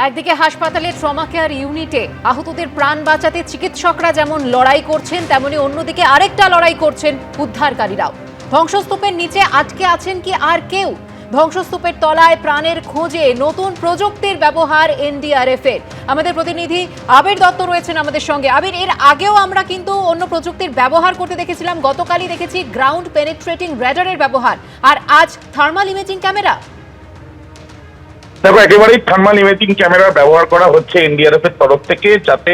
একদিকে হাসপাতালের trauma care ইউনিটে আহতদের প্রাণ বাঁচাতে চিকিৎসকরা যেমন লড়াই করছেন, তেমনি অন্যদিকে আরেকটা লড়াই করছেন উদ্ধারকারীরাও। ধ্বংসস্তূপের নিচে আটকে আছেন কি আর কেউ? ধ্বংসস্তূপের তলায় প্রাণের খোঁজে নতুন প্রযুক্তির ব্যবহার এনডিআরএফ এর। আমাদের প্রতিনিধি আবির দত্ত রয়েছেন আমাদের সঙ্গে। আবির, এর আগেও আমরা কিন্তু অন্য প্রযুক্তির ব্যবহার করতে দেখেছিলাম, গতকালই দেখেছি গ্রাউন্ড পেনিট্রেটিং রেডারের ব্যবহার, আর আজ থার্মাল ইমেজিং ক্যামেরা। দেখো, একেবারেই থার্মাল ইমেজিং ক্যামেরা ব্যবহার করা হচ্ছে এনডিআরএফ এর তরফ থেকে, যাতে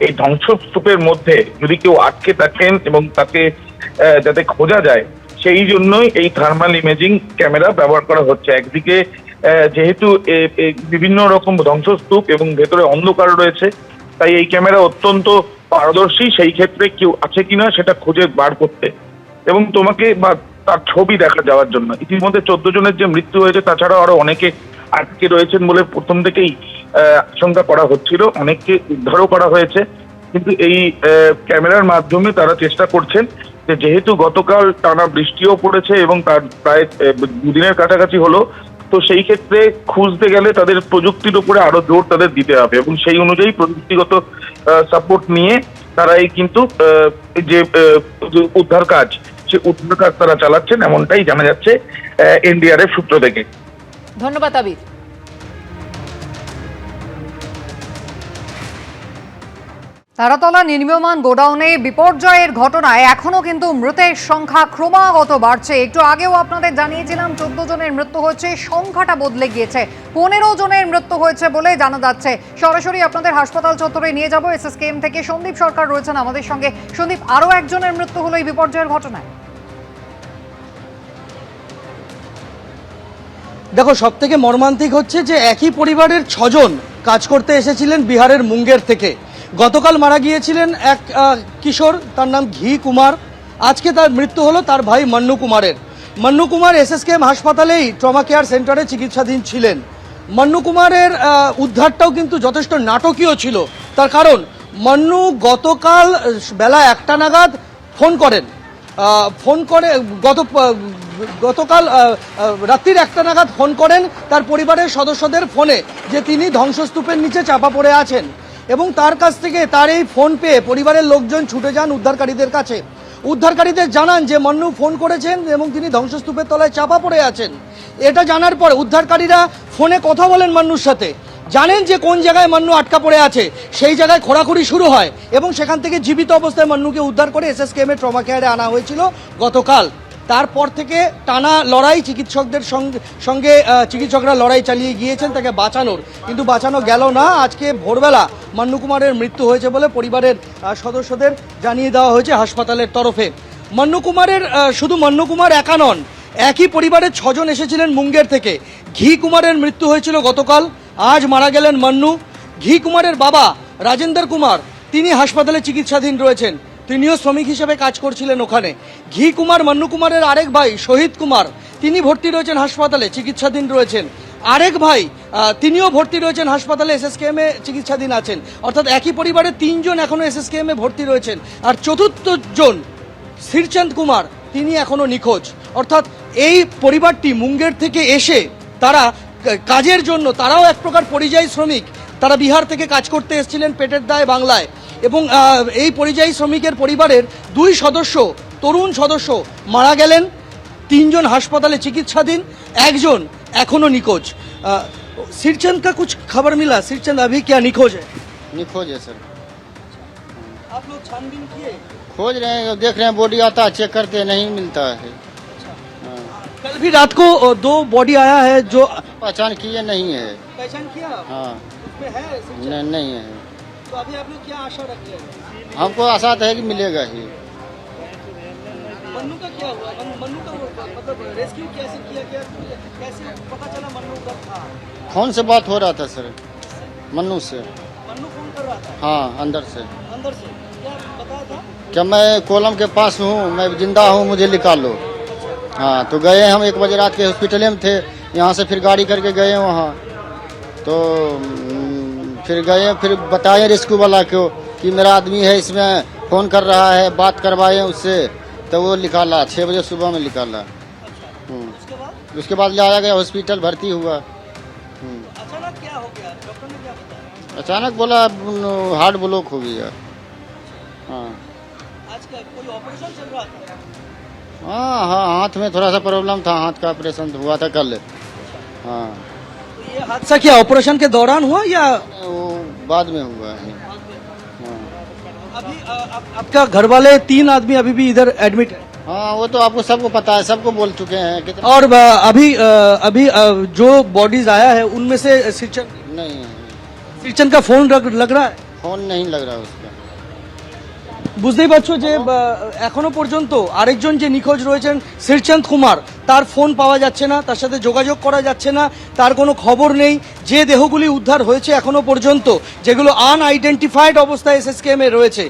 এই ধ্বংসস্তূপের মধ্যে যদি কেউ আটকে থাকেন এবং তাকে যাতে খোঁজা যায়, সেই জন্যই এই থার্মাল ইমেজিং ক্যামেরা ব্যবহার করা হচ্ছে। একদিকে যেহেতু বিভিন্ন রকম ধ্বংসস্তূপ এবং ভেতরে অন্ধকার রয়েছে, তাই এই ক্যামেরা অত্যন্ত পারদর্শী সেই ক্ষেত্রে কেউ আছে কিনা সেটা খুঁজে বার করতে এবং তোমাকে বা তার ছবি দেখা যাওয়ার জন্য। ইতিমধ্যে 14 জনের যে মৃত্যু হয়েছে, তাছাড়াও আরো অনেকে আটকে রয়েছেন বলে প্রথম থেকেই আশঙ্কা করা হচ্ছিল, অনেককে উদ্ধারও করা হয়েছে। কিন্তু এই ক্যামেরার মাধ্যমে তারা চেষ্টা করছেন যে, যেহেতু গতকাল টানা বৃষ্টিও পড়েছে এবং তার প্রায় 2 দিনের কাছাকাছি হলো, তো সেই ক্ষেত্রে খুঁজতে গেলে তাদের প্রযুক্তির উপরে আরো জোর তাদের দিতে হবে এবং সেই অনুযায়ী প্রযুক্তিগত সাপোর্ট নিয়ে তারা এই কিন্তু যে উদ্ধার কাজ, সে উদ্ধার কাজ তারা চালাচ্ছেন, এমনটাই জানা যাচ্ছে এনডিআরএফ সূত্র থেকে। ধন্যবাদ আবির। তারাতলা নির্মীয়মান গোডাউনে বিপর্যয়ের ঘটনায় এখনো কিন্তু মৃতের সংখ্যা ক্রমাগত বাড়ছে। একটু আগেও আপনাদের জানিয়েছিলাম 14 জনের মৃত্যু হয়েছে, সংখ্যাটা বদলে গিয়েছে, 15 জনের মৃত্যু হয়েছে বলে জানা যাচ্ছে। সরাসরি আপনাদের হাসপাতাল চত্বরে নিয়ে যাব। এসএসকেএম থেকে সন্দীপ সরকার রয়েছেন আমাদের সঙ্গে। সন্দীপ, আরও একজনের মৃত্যু হলো এই বিপর্যয়ের ঘটনায়। দেখো, সব থেকে মর্মান্তিক হচ্ছে যে একই পরিবারের 6 জন কাজ করতে এসেছিলেন বিহারের মুঙ্গের থেকে। গতকাল মারা গিয়েছিলেন এক কিশোর, তার নাম ঘি কুমার। আজকে তার মৃত্যু হলো তার ভাই মান্নু কুমারের। মান্নু কুমার এসএসকেএম হাসপাতালেই ট্রমা কেয়ার সেন্টারে চিকিৎসাধীন ছিলেন। মান্নু কুমারের উদ্ধারটাও কিন্তু যথেষ্ট নাটকীয় ছিল। তার কারণ, মান্নু গতকাল বেলা 1টা নাগাদ ফোন করে গতকাল রাত্রির 1টা নাগাদ ফোন করেন তার পরিবারের সদস্যদের ফোনে যে তিনি ধ্বংসস্তূপের নিচে চাপা পড়ে আছেন, এবং তার কাছ থেকে তার এই ফোন পেয়ে পরিবারের লোকজন ছুটে যান উদ্ধারকারীদের কাছে। উদ্ধারকারীদের জানান যে মান্নু ফোন করেছেন এবং তিনি ধ্বংসস্তূপের তলায় চাপা পড়ে আছেন। এটা জানার পর উদ্ধারকারীরা ফোনে কথা বলেন মান্নুর সাথে, জানেন যে কোন জায়গায় মান্নু আটকা পড়ে আছে, সেই জায়গায় খোঁড়াখুড়ি শুরু হয় এবং সেখান থেকে জীবিত অবস্থায় মান্নুকে উদ্ধার করে এসএসকেএম এর ট্রমা কেয়ারে আনা হয়েছিল গতকাল। তারপর থেকে টানা লড়াই চিকিৎসকদের সঙ্গে চিকিৎসকরা লড়াই চালিয়ে গিয়েছেন তাকে বাঁচানোর, কিন্তু বাঁচানো গেল না। আজকে ভোরবেলা মান্নু কুমারের মৃত্যু হয়েছে বলে পরিবারের সদস্যদের জানিয়ে দেওয়া হয়েছে হাসপাতালের তরফে। মান্নু কুমারের শুধু মান্নু কুমার একা নন, একই পরিবারের 6 জন এসেছিলেন মুঙ্গের থেকে। ঘি কুমারের মৃত্যু হয়েছিল গতকাল, আজ মারা গেলেন মান্নু। ঘি কুমারের বাবা রাজেন্দর কুমার, তিনি হাসপাতালে চিকিৎসাধীন রয়েছেন, তিনিও শ্রমিক হিসেবে কাজ করছিলেন ওখানে। ঘি কুমার মান্নু কুমারের আরেক ভাই শহীদ কুমার, তিনি ভর্তি রয়েছেন হাসপাতালে, চিকিৎসাধীন রয়েছেন। আরেক ভাই তিনিও ভর্তি রয়েছেন হাসপাতালে, এসএসকেএম এ চিকিৎসাধীন আছেন। অর্থাৎ একই পরিবারের 3 জন এখনো এসএসকেএম এ ভর্তি রয়েছেন। আর চতুর্থ জন শ্রীচন্দ কুমার, তিনি এখনো নিখোঁজ। অর্থাৎ এই পরিবারটি মুঙ্গের থেকে এসে তারা কাজের জন্য, তারাও এক প্রকার পরিযায়ী শ্রমিক, তারা বিহার থেকে কাজ করতে এসেছিলেন পেটের দায়ে বাংলায়, এবং এই পরিযায়ী শ্রমিকের পরিবারের 2 সদস্য, তরুণ সদস্য মারা গেলেন। 3 জন হাসপাতালে চিকিৎসাধীন, 1 জন এখনো নিখোঁজ। श्रीचंद का कुछ खबर मिला? श्रीचंद अभी क्या निखोज है? निखोज है सर। आप लोग छानबीन किए? खोज रहे हैं, देख रहे हैं, बॉडी आता है, चेक करते हैं, नहीं मिलता है। कल भी रात को 2 बॉडी आया है जो पहचान किए नहीं है। पहचान किया? हाँ, उसमें है नहीं है। तो अभी आप लोग क्या आशा रखते हैं? हमको आशा है कि मिलेगा ही। मन्नू का क्या हुआ? मन्नू का मतलब रेस्क्यू कैसे किया गया? कैसे पता चला मन्नू उधर था? फोन से बात हो रहा था सर, मन्नू से। मन्नू फोन कर रहा था? हाँ, अंदर से। अंदर से क्या बताया था? क्या मैं कोलम के पास हूँ, मैं जिंदा हूँ, मुझे निकालो। हाँ, तो गए हम 1 बजे रात के, हॉस्पिटल में थे, यहाँ से फिर गाड़ी करके गए वहाँ, तो फिर गए, फिर बताए रेस्क्यू वाला को कि मेरा आदमी है इसमें, फ़ोन कर रहा है, बात करवाए उससे, तो वो निकाला 6 बजे सुबह में निकाला। उसके बाद ले आया गया हॉस्पिटल, भर्ती हुआ। अचानक क्या हो गया? डॉक्टर ने क्या अचानक बोला हार्ट ब्लॉक हो गया। हाँ आज का कोई ऑपरेशन चल रहा था? हाँ हाँ, हाथ में थोड़ा सा प्रॉब्लम था, हाथ का ऑपरेशन हुआ था कल। हाँ, तो ये हादसा क्या ऑपरेशन के दौरान हुआ या वो बाद में हुआ है। हाँ अभी आपका घर वाले 3 आदमी अभी भी इधर एडमिट है? हाँ, वो तो आपको सबको पता है, सबको बोल चुके हैं कितना। और अभी जो बॉडीज आया है उनमें से সিরচান का फोन लग रहा है? फोन नहीं लग रहा उसका। বুঝতেই পারছো যে এখনো পর্যন্ত আরেকজন যে নিখোঁজ রয়েছেন শ্রীচাঁদ কুমার, তার ফোন পাওয়া যাচ্ছে না, তার সাথে যোগাযোগ করা যাচ্ছে না, তার কোনো খবর নেই। যে দেহগুলি উদ্ধার হয়েছে এখনো পর্যন্ত, যেগুলো আনআইডেন্টিফাইড অবস্থায় এসএসকেএমে রয়েছে,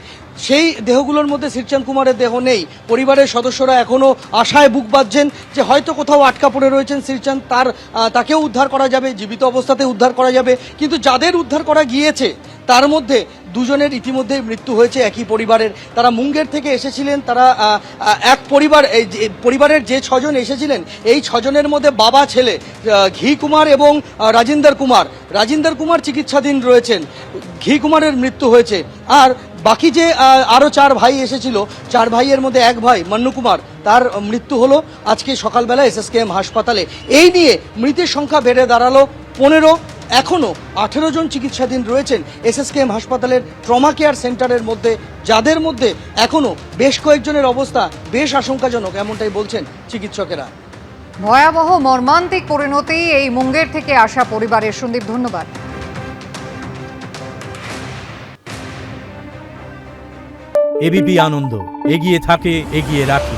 সেই দেহগুলোর মধ্যে শ্রীচাঁদ কুমারের দেহ নেই। পরিবারের সদস্যরা এখনো আশায় বুক বাঁধছেন যে হয়তো কোথাও আটকা পড়ে রয়েছেন শ্রীচাঁদ, তাকেও উদ্ধার করা যাবে, জীবিত অবস্থাতে উদ্ধার করা যাবে। কিন্তু যাদের উদ্ধার করা গিয়েছে তার মধ্যে দুজনের ইতিমধ্যেই মৃত্যু হয়েছে একই পরিবারের। তারা মুঙ্গের থেকে এসেছিলেন, তারা এক পরিবারের যে 6 জন এসেছিলেন, এই 6 জনের মধ্যে বাবা ছেলে ঘি কুমার এবং রাজিন্দর কুমার চিকিৎসাধীন রয়েছেন। ঘি কুমারের মৃত্যু হয়েছে। আর বাকি যে আরও 4 ভাই এসেছিল, 4 ভাইয়ের মধ্যে এক ভাই মন্নু কুমার, তার মৃত্যু হলো আজকে সকালবেলা এসএসকেএম হাসপাতালে। এই নিয়ে মৃতের সংখ্যা বেড়ে দাঁড়ালো 15। এখনও 18 জন চিকিৎসাধীন রয়েছেন এসএসকেএম হাসপাতালের ট্রমা কেয়ার সেন্টারের মধ্যে, যাদের মধ্যে এখনও বেশ কয়েকজনের অবস্থা বেশ আশঙ্কাজনক, এমনটাই বলছেন চিকিৎসকেরা। ভয়াবহ মর্মান্তিক পরিণতি এই মুঙ্গের থেকে আসা পরিবারের। সন্দীপ, ধন্যবাদ। এবিপি আনন্দ, এগিয়ে থাকে, এগিয়ে রাখে।